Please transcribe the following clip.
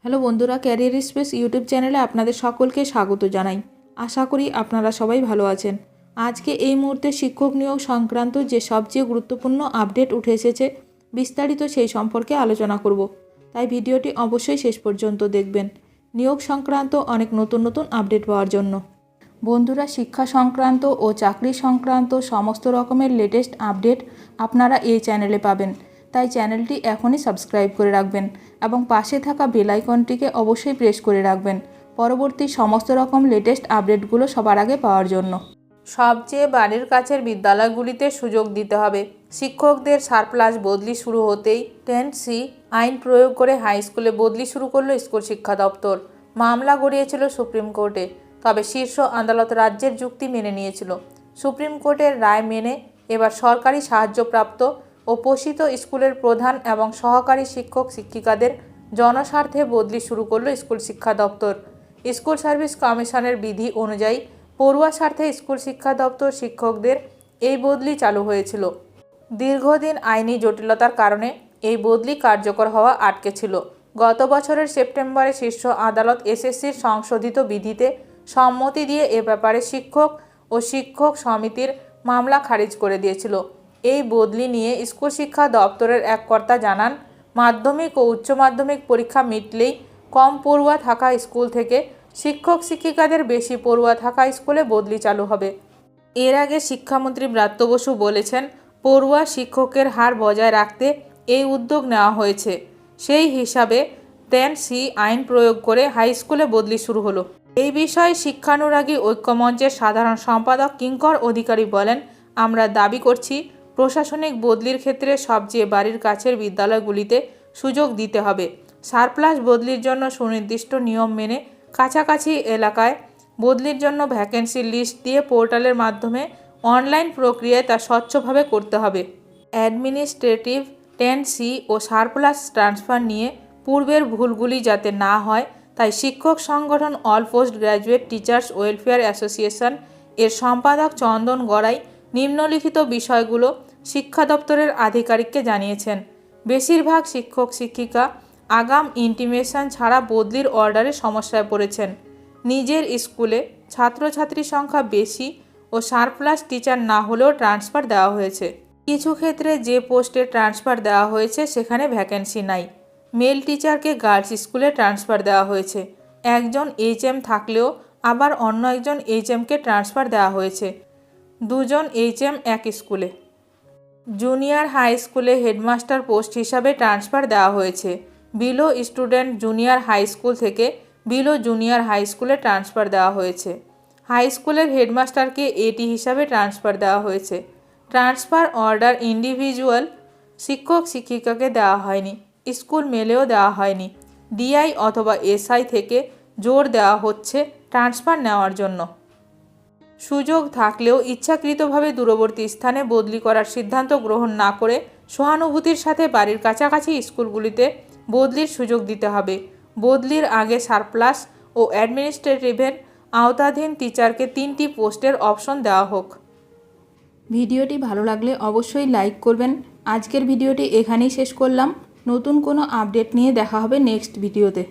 Hello বন্ধুরা, career space YouTube চ্যানেলে আপনাদের সকলকে স্বাগত জানাই। আশা করি আপনারা সবাই ভালো আছেন। আজকে এই মুহূর্তে শিক্ষক নিয়োগ সংক্রান্ত যে সবচেয়ে গুরুত্বপূর্ণ আপডেট উঠে এসেছে, বিস্তারিত সেই সম্পর্কে আলোচনা করব। তাই ভিডিওটি অবশ্যই শেষ পর্যন্ত দেখবেন নিয়োগ সংক্রান্ত অনেক নতুন নতুন আপডেট পাওয়ার জন্য। বন্ধুরা, শিক্ষা সংক্রান্ত ও চাকরি সংক্রান্ত সমস্ত রকমের লেটেস্ট আপডেট আপনারা এই চ্যানেলে পাবেন। তাই চ্যানেলটি এখনই সাবস্ক্রাইব করে রাখবেন এবং পাশে থাকা বেল আইকনটিকে অবশ্যই প্রেস করে রাখবেন পরবর্তী সমস্ত রকম লেটেস্ট আপডেটগুলো সবার আগে পাওয়ার জন্য। সবচেয়ে বাড়ির কাছের বিদ্যালয়গুলিতে সুযোগ দিতে হবে। শিক্ষকদের সারপ্লাস বদলি শুরু হতেই 10C আইন প্রয়োগ করে হাই স্কুলে বদলি শুরু করলো স্কুল শিক্ষা দপ্তর। মামলা গড়িয়েছিল সুপ্রিম কোর্টে, তবে শীর্ষ আদালত রাজ্যের যুক্তি মেনে নিয়েছিল। সুপ্রিম কোর্টের রায় মেনে এবার সরকারি সাহায্যপ্রাপ্ত ও পোষিত স্কুলের প্রধান এবং সহকারী শিক্ষক শিক্ষিকাদের জনস্বার্থে বদলি শুরু করল স্কুল শিক্ষা দপ্তর। স্কুল সার্ভিস কমিশনের বিধি অনুযায়ী পড়ুয়া স্বার্থে স্কুল শিক্ষা দপ্তর শিক্ষকদের এই বদলি চালু হয়েছিল। দীর্ঘদিন আইনি জটিলতার কারণে এই বদলি কার্যকর হওয়া আটকে ছিল। গত বছরের সেপ্টেম্বরে শীর্ষ আদালত এসএসসির সংশোধিত বিধিতে সম্মতি দিয়ে এ ব্যাপারে শিক্ষক ও শিক্ষক সমিতির মামলা খারিজ করে দিয়েছিল। এই বদলি নিয়ে স্কুল শিক্ষা দপ্তরের এক কর্তা জানান, মাধ্যমিক ও উচ্চ মাধ্যমিক পরীক্ষা মিটলেই কম পড়ুয়া থাকা স্কুল থেকে শিক্ষক শিক্ষিকাদের বেশি পড়ুয়া থাকা স্কুলে বদলি চালু হবে। এর আগে শিক্ষামন্ত্রী ব্রাত্য বসু বলেছেন, পড়ুয়া শিক্ষকের হার বজায় রাখতে এই উদ্যোগ নেওয়া হয়েছে। সেই হিসাবে 10C আইন প্রয়োগ করে হাই স্কুলে বদলি শুরু হলো। এই বিষয়ে শিক্ষানুরাগী ঐক্যমঞ্চের সাধারণ সম্পাদক কিঙ্কর অধিকারী বলেন, আমরা দাবি করছি প্রশাসনিক বদলির ক্ষেত্রে সবচেয়ে বাড়ির কাছের বিদ্যালয়গুলিতে সুযোগ দিতে হবে। সারপ্লাস বদলির জন্য সুনির্দিষ্ট নিয়ম মেনে কাছাকাছি এলাকায় বদলির জন্য ভ্যাকেন্সি লিস্ট দিয়ে পোর্টালের মাধ্যমে অনলাইন প্রক্রিয়ায় তা স্বচ্ছভাবে করতে হবে। অ্যাডমিনিস্ট্রেটিভ 10C ও সারপ্লাস ট্রান্সফার নিয়ে পূর্বের ভুলগুলি যাতে না হয় তাই শিক্ষক সংগঠন all post graduate teachers welfare association এর সম্পাদক চন্দন গড়াই নিম্নলিখিত বিষয়গুলো শিক্ষা দপ্তরের আধিকারিককে জানিয়েছেন। বেশিরভাগ শিক্ষক শিক্ষিকা আগাম ইন্টিমেশন ছাড়া বদলির অর্ডারে সমস্যায় পড়েছেন। নিজের স্কুলে ছাত্রছাত্রীর সংখ্যা বেশি ও সারপ্লাস টিচার না হলেও ট্রান্সফার দেওয়া হয়েছে। কিছু ক্ষেত্রে যে পোস্টে ট্রান্সফার দেওয়া হয়েছে সেখানে ভ্যাকেন্সি নাই। মেল টিচারকে গার্লস স্কুলে ট্রান্সফার দেওয়া হয়েছে। একজন HM থাকলেও আবার অন্য একজন HMকে ট্রান্সফার দেওয়া হয়েছে। দুজন HM এক স্কুলে। জুনিয়র হাই স্কুলে হেডমাস্টার পোস্ট হিসাবে ট্রান্সফার দেওয়া হয়েছে। Below student junior high school থেকে বিলো জুনিয়র হাই স্কুলে ট্রান্সফার দেওয়া হয়েছে। হাই স্কুলের হেডমাস্টারকে AT হিসাবে ট্রান্সফার দেওয়া হয়েছে। ট্রান্সফার অর্ডার ইন্ডিভিজুয়াল শিক্ষক শিক্ষিকাকে দেওয়া হয়নি, স্কুল মেলেও দেওয়া হয়নি। DI অথবা SI থেকে জোর দেওয়া হচ্ছে ট্রান্সফার নেওয়ার জন্য। সুযোগ থাকলেও ইচ্ছাকৃতভাবে দূরবর্তী স্থানে বদলি করার সিদ্ধান্ত গ্রহণ না করে সহানুভূতির সাথে বাড়ির কাছাকাছি স্কুলগুলিতে বদলির সুযোগ দিতে হবে। বদলির আগে সারপ্লাস ও অ্যাডমিনিস্ট্রেটিভের আওতাধীন টিচারকে 3টি পোস্টের অপশন দেওয়া হোক। ভিডিওটি ভালো লাগলে অবশ্যই লাইক করবেন। আজকের ভিডিওটি এখানেই শেষ করলাম। নতুন কোনো আপডেট নিয়ে দেখা হবে নেক্সট ভিডিওতে।